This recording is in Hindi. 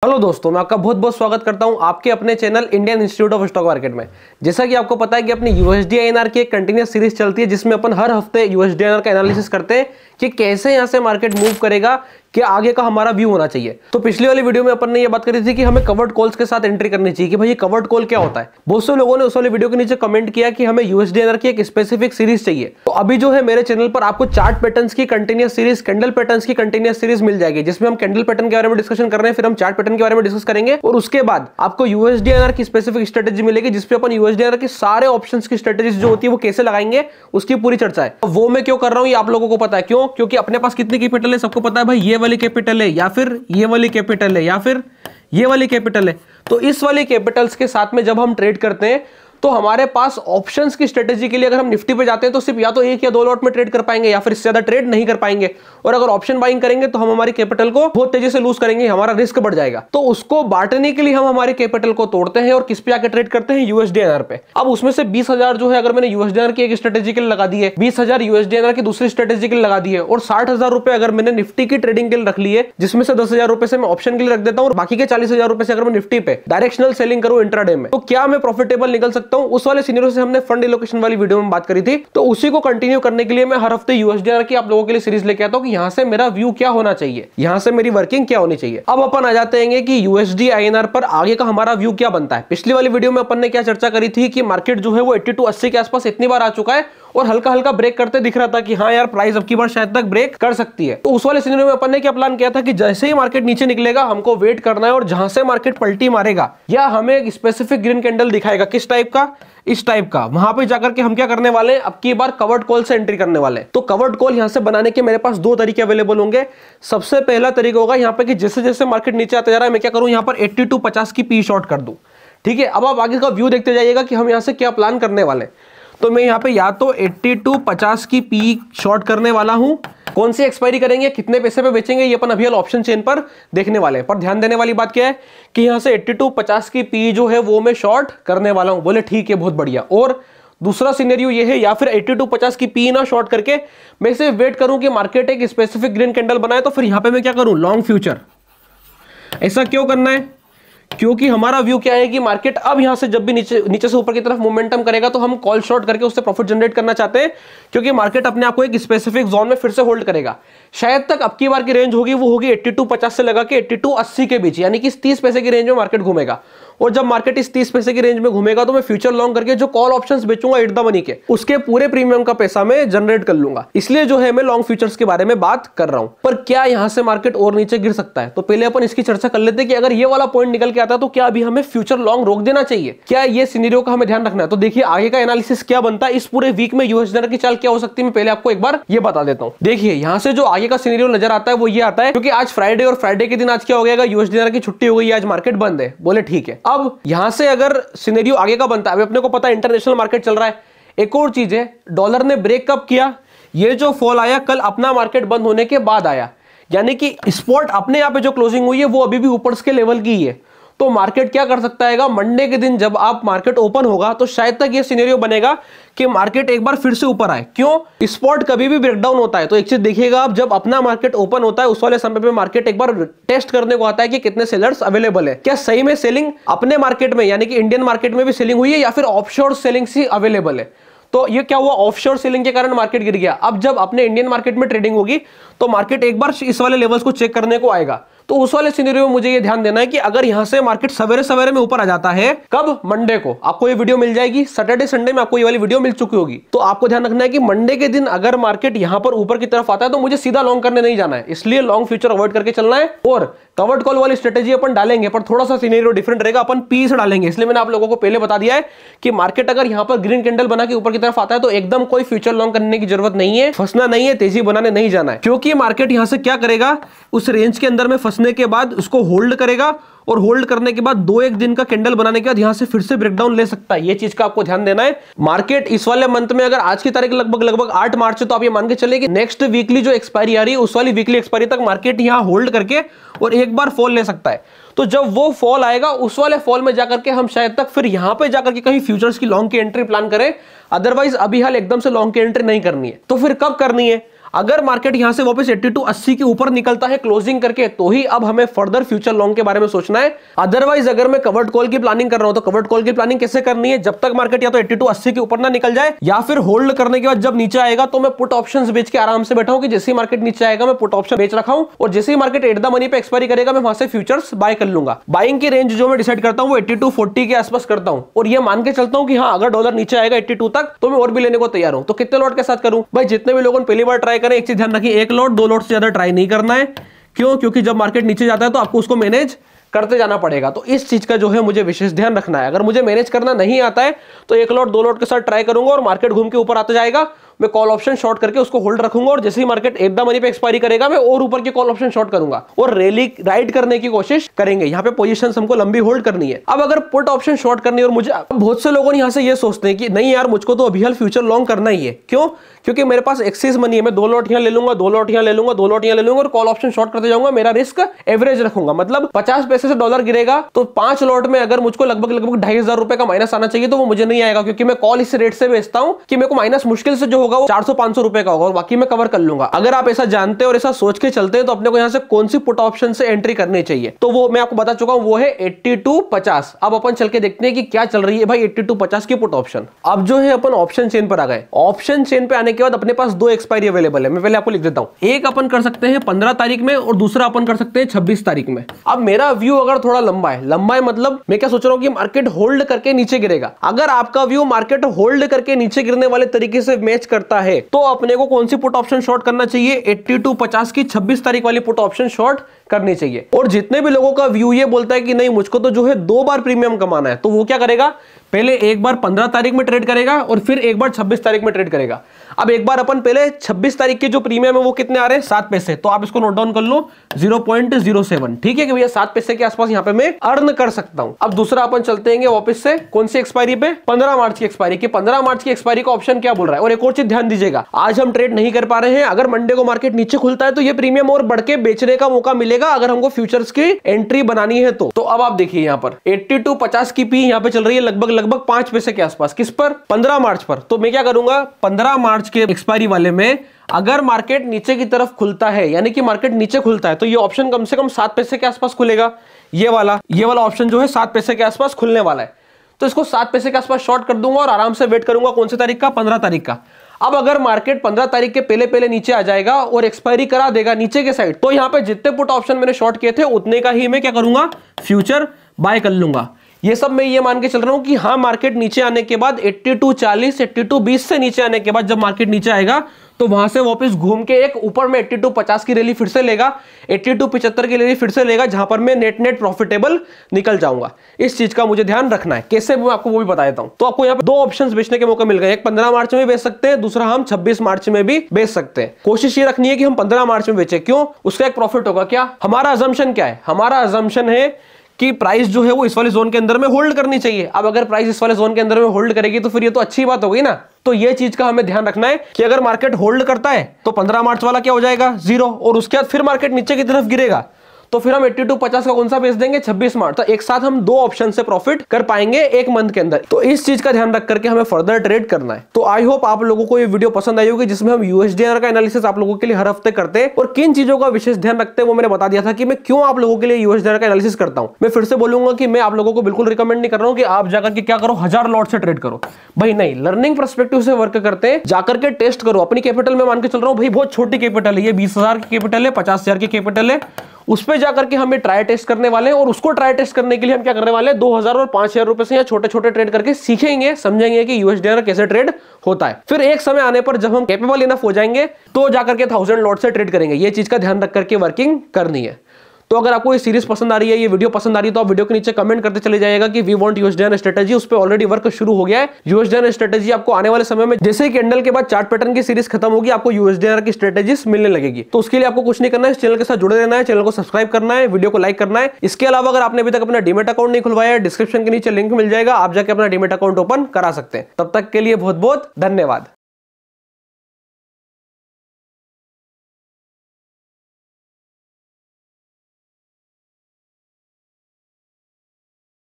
हेलो दोस्तों, मैं आपका बहुत बहुत स्वागत करता हूं आपके अपने channel Indian institute of stock market में। जैसा कि आपको पता है कि अपनी यूएसडी आईएनआर की एक कंटिन्यूस सीरीज चलती है जिसमें अपन हर हफ्ते यूएसडी आईएनआर का एनालिसिस करते हैं कि कैसे यहां से मार्केट मूव करेगा, कि आगे का हमारा व्यू होना चाहिए। तो पिछली वाली वीडियो में अपन ने ये बात करी थी कि हमें कवर्ड कॉल्स के साथ एंट्री करनी चाहिए कि भाई ये कवर्ड कॉल क्या होता है। बहुत से लोगों ने उस वाली वीडियो के नीचे कमेंट किया कि हमें यूएसडी आईएनआर की एक स्पेसिफिक सीरीज चाहिए। तो अभी जो है मेरे चैनल पर आपको चार्ट पैटर्न्स की कंटिन्यूस सीरीज, कैंडल पैटर्न्स की कंटिन्यूस सीरीज मिल जाएगी, जिसमें हम कैंडल पैटर्न के बारे में डिस्कशन कर रहे हैं, फिर हम चार्ट पैटर्न के बारे में डिस्कस करेंगे और उसके बाद आपको यूएसडी आईएनआर की स्पेसिफिक स्ट्रेटेजी मिलेगी जिसपे अपन यूएसडी आईएनआर के सारे ऑप्शंस की स्ट्रेटेजी जो होती है वो कैसे लगाएंगे उसकी पूरी चर्चा है। वो मैं क्यों कर रहा हूं ये आप लोगों को पता है, क्यों? क्योंकि अपने पास कितनी कैपिटल है सबको पता है भाई, ये वाली कैपिटल है या फिर ये वाली कैपिटल है या फिर ये वाली कैपिटल है। तो इस वाली कैपिटल्स के साथ में जब हम ट्रेड करते हैं तो हमारे पास ऑप्शंस की स्ट्रेटेजी के लिए अगर हम निफ्टी पे जाते हैं तो सिर्फ या तो एक या दो लॉट में ट्रेड कर पाएंगे या फिर इससे ज्यादा ट्रेड नहीं कर पाएंगे। और अगर ऑप्शन बाइंग करेंगे तो हम हमारी कैपिटल को बहुत तेजी से लूज करेंगे, हमारा रिस्क बढ़ जाएगा। तो उसको बांटने के लिए हम हमारी कैपिटल को तोड़ते हैं और किस पे आके ट्रेड करते हैं, यूएसडी आईएनआर पे। अब उसमें से 20,000 जो है अगर मैंने यूएसडी आईएनआर की एक स्ट्रेटेजी के लिए लगा दी है, 20,000 यूएसडी आईएनआर की दूसरी स्ट्रेटेजी के लिए लगा दी है और 60,000 रुपए अगर मैंने निफ्टी की ट्रेडिंग के लिए रख लिए, जिसमें से 10,000 रुपए से मैं ऑप्शन के लिए रख देता हूं और बाकी के 40,000 रुपए से अगर मैं निफ्टी पे डायरेक्शनल सेलिंग करूं इंट्राडे में, तो क्या मैं प्रॉफिटेबल निकल सकता हूं? उस वाले सीनियर से हमने फंड एलोकेशन वाली वीडियो में बात करी थी। तो उसी को कंटिन्यू करने के लिए मैं हर हफ्ते यूएसडी आईएनआर की आप लोगों के लिए सीरीज लेके आता हूं कि यहां से मेरा व्यू क्या होना चाहिए, यहां से मेरी वर्किंग क्या होनी चाहिए। अब अपन आ जाते हैं कि यूएसडी आईएनआर पर आगे का हमारा व्यू क्या बनता है। पिछली वाली वीडियो में अपन ने क्या चर्चा करी थी कि मार्केट जो है वो 82-80 के आसपास इतनी बार आ चुका है और हल्का हल्का ब्रेक करते दिख रहा था कि हाँ यार प्राइस अब की बार शायद तक ब्रेक कर सकती है। तो उस वाले सिनेरियो में अपन ने क्या प्लान किया था कि जैसे ही मार्केट नीचे निकलेगा हमको वेट करना है और जहां से मार्केट पलटी मारेगा या हमें एक स्पेसिफिक ग्रीन कैंडल दिखाएगा, किस टाइप का, इस टाइप का, वहां पे जाकर के हम क्या करने वाले हैं, अब की बार कवर्ड कॉल से एंट्री करने वाले हैं। तो कवर्ड कॉल यहां से बनाने के मेरे पास दो तरीके अवेलेबल होंगे। सबसे पहला तरीका होगा यहां पे कि जैसे जैसे मार्केट नीचे आता जा रहा है मैं क्या करूं, यहां पर 82-50 की पी शॉर्ट कर दूं। ठीक है, अब आप आगे का व्यू देखते जाइएगा कि हम यहां से क्या प्लान करने वाले हैं। तो मैं यहाँ पे या तो 82-50 की पी शॉर्ट करने वाला हूं। कौन सी एक्सपायरी करेंगे, कितने पैसे पे बेचेंगे, ये अपन अभी ऑप्शन चेन पर देखने वाले हैं। पर ध्यान देने वाली बात क्या है कि यहां से 82-50 की पी जो है वो मैं शॉर्ट करने वाला हूं। बोले ठीक है, बहुत बढ़िया। और दूसरा सिनेरियो ये है, या फिर 82-50 की पी ना शॉर्ट करके मैं सिर्फ वेट करूं कि मार्केट एक स्पेसिफिक ग्रीन कैंडल बनाए, तो फिर यहां पे मैं क्या करूं, लॉन्ग फ्यूचर। ऐसा क्यों करना है? क्योंकि हमारा व्यू क्या है कि मार्केट अब यहां से जब भी नीचे से ऊपर की तरफ मोमेंटम करेगा तो हम कॉल शॉर्ट करके उससे प्रॉफिट जनरेट करना चाहते हैं, क्योंकि मार्केट अपने आप को एक स्पेसिफिक जोन में फिर से होल्ड करेगा। शायद तक अब की बार की रेंज होगी वो होगी 82-50 से लगा के 82-80 के बीच, यानी कि 30 पैसे की रेंज में मार्केट घूमेगा। और जब मार्केट इस 30 पैसे की रेंज में घूमेगा तो मैं फ्यूचर लॉन्ग करके जो कॉल ऑप्शंस बेचूंगा एट द मनी के, उसके पूरे प्रीमियम का पैसा मैं जनरेट कर लूंगा। इसलिए जो है मैं लॉन्ग फ्यूचर्स के बारे में बात कर रहा हूं। पर क्या यहां से मार्केट और नीचे गिर सकता है? तो पहले अपन इसकी चर्चा कर लेते हैं कि अगर ये वाला पॉइंट निकल के आता है तो क्या अभी हमें फ्यूचर लॉन्ग रोक देना चाहिए, क्या ये सिनेरियो का हमें ध्यान रखना है? तो देखिए आगे का एनालिसिस क्या बनता है, इस पूरे वीक में यूएसडी आईएनआर की चाल क्या हो सकती है, मैं पहले आपको एक बार ये बता देता हूं। देखिए यहां से जो आगे का सिनेरियो नजर आता है वो ये आता है, क्योंकि आज फ्राइडे और फ्राइडे के दिन आज क्या हो गया, यूएसडी आईएनआर की छुट्टी हो गई, आज मार्केट बंद है। बोले ठीक है, अब यहां से अगर सिनेरियो आगे का बनता है, अभी अपने को पता है इंटरनेशनल मार्केट चल रहा है। एक और चीज है, डॉलर ने ब्रेक कब किया, ये जो फॉल आया कल अपना मार्केट बंद होने के बाद आया, यानी कि स्पॉट अपने यहां पे जो क्लोजिंग हुई है वो अभी भी ऊपर के लेवल की है। तो मार्केट क्या कर सकता है, मंडे के दिन जब आप मार्केट ओपन होगा तो शायद तक ये सिनेरियो बनेगा कि मार्केट एक बार फिर से ऊपर आए। क्यों? स्पॉट कभी भी ब्रेकडाउन होता है तो एक चीज देखिएगा आप, जब अपना मार्केट ओपन होता है उस वाले समय पे मार्केट एक बार टेस्ट करने को आता है कि कितने सेलर्स अवेलेबल है, क्या सही में सेलिंग अपने मार्केट में यानी कि इंडियन मार्केट में भी सेलिंग हुई है या फिर ऑफशोर सेलिंग ही अवेलेबल है। तो ये क्या हुआ, ऑफशोर सेलिंग के कारण मार्केट गिर गया। अब जब अपने इंडियन मार्केट में ट्रेडिंग होगी तो मार्केट एक बार इस वाले लेवल्स को चेक करने को आएगा। तो उस वाले सिनेरियो में मुझे ये ध्यान देना है कि अगर यहां से मार्केट सवेरे सवेरे में ऊपर आ जाता है, कब, मंडे को, आपको ये वीडियो मिल जाएगी, सैटरडे संडे में आपको ये वाली वीडियो मिल चुकी होगी। तो आपको ध्यान रखना है कि मंडे के दिन अगर मार्केट यहां पर ऊपर की तरफ आता है तो मुझे सीधा लॉन्ग करने नहीं जाना है, इसलिए लॉन्ग फ्यूचर अवॉइड करके चलना है। और कवर्ड कॉल वाली स्ट्रेटेजी अपन डालेंगे पर थोड़ा सा सिनेरियो डिफरेंट रहेगा, अपन पी से डालेंगे। इसलिए मैंने आप लोगों को पहले बता दिया है कि मार्केट अगर यहां पर ग्रीन कैंडल बना के ऊपर की तरफ आता है तो एकदम कोई फ्यूचर लॉन्ग करने की जरूरत नहीं है, फंसना नहीं है, तेजी बनाने नहीं जाना है। क्योंकि मार्केट यहां से क्या करेगा, उस रेंज के अंदर में फंसने के बाद उसको होल्ड करेगा और होल्ड करने के बाद 2-1 दिन का कैंडल बनाने के बाद यहां से फिर से ब्रेकडाउन ले सकता है। ये चीज का आपको ध्यान देना है। मार्केट इस वाले मंथ में अगर आज की तारीख लगभग 8 मार्च है तो आप ये मान के चले कि नेक्स्ट वीकली जो एक्सपायरी आ रही है उस वाली वीकली एक्सपायरी तक मार्केट यहां होल्ड करके और एक बार फॉल ले सकता है। तो जब वो फॉल आएगा उस वाले फॉल में जाकर के हम शायद तक फिर यहां पे जाकर के कहीं फ्यूचर्स की लॉन्ग की एंट्री प्लान करें, अदरवाइज अभी हाल एकदम से लॉन्ग की एंट्री नहीं करनी है। तो फिर कब करनी है? अगर मार्केट यहां से वापस 8280 के ऊपर निकलता है क्लोजिंग करके, तो ही अब हमें फर्दर फ्यूचर लॉन्ग के बारे में सोचना है। अदरवाइज अगर मैं कवर्ड कॉल की प्लानिंग कर रहा हूं तो कवर्ड कॉल की प्लानिंग कैसे करनी है, जब तक मार्केट या तो 8280 के ऊपर ना निकल जाए, या फिर होल्ड करने के बाद जब नीचे आएगा तो मैं पुट ऑप्शंस बेच के आराम से बैठा हूं कि जैसे ही मार्केट नीचे आएगा मैं पुट ऑप्शन बेच रखा हूं, और जैसे ही मार्केट एट द मनी पे एक्सपायरी करेगा मैं वहां से फ्यूचर्स बाय कर लूंगा। बाइंग की रेंज जो मैं डिसाइड करता हूं वो 8240 के आसपास करता हूं, और ये मान के चलता हूं कि हाँ अगर डॉलर नीचे आएगा 82 तक तो मैं और भी लेने को तैयार हूं। तो कितने लॉट के साथ करूं भाई? जितने भी लोगों ने पहली बार ट्राई करें, एक चीज ध्यान रखिए, एक लॉट दो लॉट से ज्यादा ट्राई नहीं करना है। क्यों? क्योंकि जब मार्केट नीचे जाता है तो आपको उसको मैनेज करते जाना पड़ेगा। तो इस चीज का जो है मुझे विशेष ध्यान रखना है। अगर मुझे मैनेज करना नहीं आता है तो एक लॉट दो लॉट के साथ ट्राई करूंगा, और मार्केट घूम के ऊपर आता जाएगा मैं कॉल ऑप्शन शॉर्ट करके उसको होल्ड रखूंगा, और जैसे ही मार्केट एट द मनी पे एक्सपायरी करेगा मैं और ऊपर के कॉल ऑप्शन शॉर्ट करूंगा और रैली राइड करने की कोशिश करेंगे। यहाँ पे पोजीशन हमको लंबी होल्ड करनी है। अब अगर पुट ऑप्शन शॉर्ट करनी है, और मुझे बहुत से लोगों यहाँ से ये सोचते हैं कि नहीं यार मुझको तो अभी हाल फ्यूचर लॉन्ग करना ही है। क्यों? क्योंकि मेरे पास एक्सेस मनी है, मैं दो लॉट यहाँ ले लूंगा, दो लॉट यहाँ ले लूंगा, दो लॉट यहाँ ले लूंगा और कॉल ऑप्शन शॉर्ट करते जाऊंगा। मेरा रिस्क एवरेज रखूंगा, मतलब 50 पैसे से डॉलर गिरेगा तो 5 लॉट में अगर मुझको लगभग 2,500 रुपए का माइनस आना चाहिए तो वो मुझे नहीं आएगा, क्योंकि मैं कॉल इस रेट से बेचता हूं कि मेरे को माइनस मुश्किल से जो होगा वो 400-500 रुपए का होगा, और बाकी मैं कवर कर लूंगा। अगर आप ऐसा जानते हैं और ऐसा सोच के चलते हैं तो अपने को यहां से कौन सी पुट ऑप्शन से एंट्री करनी चाहिए, तो वो मैं आपको बता चुका हूं, वो है 8250। अब अपन चल के देखते हैं कि क्या चल रही है भाई 8250 की पुट ऑप्शन। अब जो है अपन ऑप्शन चेन पर आ गए। ऑप्शन चेन पे आने के बाद अपने पास दो एक्सपायरी अवेलेबल है, मैं पहले आपको लिख देता हूं। एक अपन कर सकते हैं 15 तारीख में और दूसरा अपन कर सकते हैं 26 तारीख में। अब मेरा व्यू अगर थोड़ा लंबा है मतलब मैं क्या सोच रहा हूं कि मार्केट होल्ड करके नीचे गिरेगा। अगर आपका व्यू मार्केट होल्ड करके नीचे गिरने वाले तरीके से मैच करता है तो अपने को कौन सी पुट ऑप्शन शॉर्ट करना चाहिए? 8250 की 26 तारीख वाली पुट ऑप्शन शॉर्ट करनी चाहिए। और जितने भी लोगों का व्यू ये बोलता है कि नहीं मुझको तो जो है 2 बार प्रीमियम कमाना है, तो वो क्या करेगा? पहले एक बार 15 तारीख में ट्रेड करेगा और फिर एक बार 26 तारीख में ट्रेड करेगा। अब एक बार अपन पहले 26 तारीख के जो प्रीमियम है वो कितने आ रहे हैं? 7 पैसे। तो आप इसको नोट डाउन कर लो 0.07। ठीक है कि भैया 7 पैसे के आसपास यहां पे मैं अर्न कर सकता हूं। अब दूसरा अपन चलते हैं वापस से कौन सी एक्सपायरी पे? 15 मार्च की एक्सपायरी की। 15 मार्च की एक्सपायरी का ऑप्शन क्या बोल रहा है? और एक और चीज ध्यान दीजिएगा, आज हम ट्रेड नहीं कर पा रहे हैं, अगर मंडे को मार्केट नीचे खुलता है तो ये प्रीमियम और बढ़ के बेचने का मौका मिलेगा अगर हमको फ्यूचर्स की एंट्री बनानी है तो अब आप देखिए यहां पर 8250 की पी यहां पे चल रही है लगभग 5 पैसे के आसपास। किस पर? 15 मार्च पर। तो मैं क्या करूंगा 15 मार्च के एक्सपायरी वाले में, अगर मार्केट नीचे की तरफ खुलता है, यानी कि मार्केट नीचे खुलता है, तो ये ऑप्शन कम से कम 7 पैसे के आसपास खुलेगा। ये वाला ऑप्शन जो है 7 पैसे के आसपास खुलने वाला है, तो इसको 7 पैसे के आसपास शॉर्ट कर दूंगा और आराम से वेट करूंगा कौन सी तारीख का? 15 तारीख का। अब अगर मार्केट 15 तारीख के पहले नीचे आ जाएगा और एक्सपायरी करा देगा नीचे के साइड, तो यहां पे जितने पुट ऑप्शन मैंने शॉर्ट किए थे उतने का ही मैं क्या करूंगा? फ्यूचर बाय कर लूंगा। ये सब मैं ये मान के चल रहा हूं कि हाँ मार्केट नीचे आने के बाद 8240 8220 से नीचे आने के बाद जब मार्केट नीचे आएगा तो वहां से वापस घूम के एक ऊपर में 8250 की रैली फिर से लेगा, 8275 की रैली फिर से लेगा, जहां पर मैं नेट प्रॉफिटेबल निकल जाऊंगा। इस चीज का मुझे ध्यान रखना है। कैसे मैं आपको वो भी बता देता हूं। तो आपको यहाँ पे दो ऑप्शंस बेचने के मौके मिल गए, एक 15 मार्च में बेच सकते हैं, दूसरा हम 26 मार्च में भी बेच सकते हैं। कोशिश ये रखनी है कि हम 15 मार्च में बेचे। क्यों? उसका एक प्रॉफिट होगा। क्या हमारा अजम्पशन क्या है? हमारा अजम्पशन है कि प्राइस जो है वो इस वाले जोन के अंदर में होल्ड करनी चाहिए। अब अगर प्राइस इस वाले जोन के अंदर में होल्ड करेगी तो फिर ये तो अच्छी बात हो गई ना। तो ये चीज का हमें ध्यान रखना है कि अगर मार्केट होल्ड करता है तो 15 मार्च वाला क्या हो जाएगा? 0, और उसके बाद फिर मार्केट नीचे की तरफ गिरेगा तो फिर हम 8250 का कौन सा बेच देंगे? 26 मार्च। तो एक साथ हम दो ऑप्शन से प्रॉफिट कर पाएंगे एक मंथ के अंदर। तो इस चीज का ध्यान रख करके हमें फर्दर ट्रेड करना है। तो आई होप आप लोगों को ये वीडियो पसंद आई होगी, जिसमें हम यूएसडीआर का एनालिसिस आप लोगों के लिए हर हफ्ते करते हैं, और किन चीजों का विशेष ध्यान रखते हैं वो मैंने बता दिया था कि मैं क्यों आप लोगों के लिए यूएसडीआर का एनालिसिस करता हूं। मैं फिर से बोलूंगा कि मैं आप लोगों को बिल्कुल रिकमेंड नहीं कर रहा हूं कि आप जाकर के क्या करो 1000 लॉट से ट्रेड करो। भाई नहीं, लर्निंग पर्सपेक्टिव से वर्क करते हैं, जाकर के टेस्ट करो। अपनी कैपिटल में मान के चल रहा हूं भाई बहुत छोटी कैपिटल है, ये 20,000 की कैपिटल है, 50,000 की कैपिटल है, उस पे जाकर के हमें ट्राई टेस्ट करने वाले हैं। और उसको ट्राई टेस्ट करने के लिए हम क्या करने वाले हैं? 2000 और 5000 रुपए से या छोटे छोटे ट्रेड करके सीखेंगे, समझेंगे कि यूएसडीआर कैसे ट्रेड होता है। फिर एक समय आने पर जब हम कैपेबल इनफ हो जाएंगे तो जाकर के 1000 लॉट से ट्रेड करेंगे। ये चीज का ध्यान रख करके वर्किंग करनी है। तो अगर आपको ये सीरीज पसंद आ रही है, ये वीडियो पसंद आ रही है, तो आप वीडियो के नीचे कमेंट करते चले जाइएगा कि वी वांट यूएसडीआर स्ट्रेटजी। उस पे ऑलरेडी वर्क शुरू हो गया है। यूएसडीआर स्ट्रेटजी आपको आने वाले समय में, जैसे ही कैंडल के बाद चार्ट पैटर्न की सीरीज खत्म होगी, आपको यूएसडीआर की स्ट्रेटजीज मिलने लगेगी। तो उसके लिए आपको कुछ नहीं करना है, इस चैनल के साथ जुड़े रहना है, चैनल को सब्सक्राइब करना है, वीडियो को लाइक करना है। इसके अलावा अगर आपने अभी तक अपना डीमैट अकाउंट नहीं खुलवाया है, डिस्क्रिप्शन के नीचे लिंक मिल जाएगा, आप जाके अपना डीमैट अकाउंट ओपन करा सकते हैं। तब तक के लिए बहुत बहुत धन्यवाद।